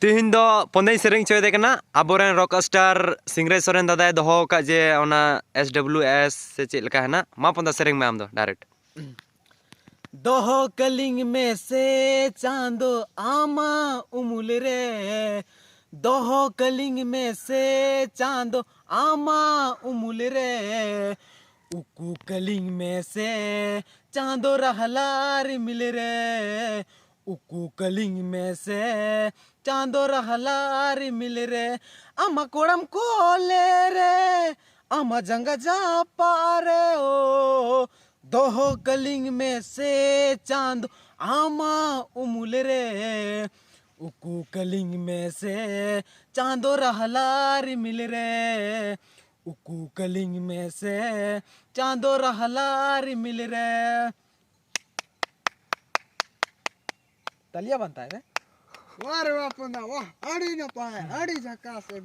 तिहिन दो पंदई सेरेंग चोयदे कना आबोरेन rock star सिंगरेज Soren दादाए दोहो का जे ओना SWS से चेक लका है ना मा पंदा सेरेंग में आम दो डायरेक्ट दोहो कलिंग में से चांदो आमा उमुल रे दोहो कलिंग में से चांदो आमा उमुल रे उकू कलिंग में से चांदो रहलार मिल रे उकू कलिंग में से चांदो रहलार मिल रे आमा कोड़म कोले रे आमा जंगा जा पारे ओ दोहो कलिंग में से चांद आमा उमुल रे उकू कलिंग में से चांदो रहलार मिल रे उकू कलिंग में से चांदो रहलार मिल रे तालियां बनता है वाह रे बाप ना वाह अड़ी ना पाए अड़ी झकास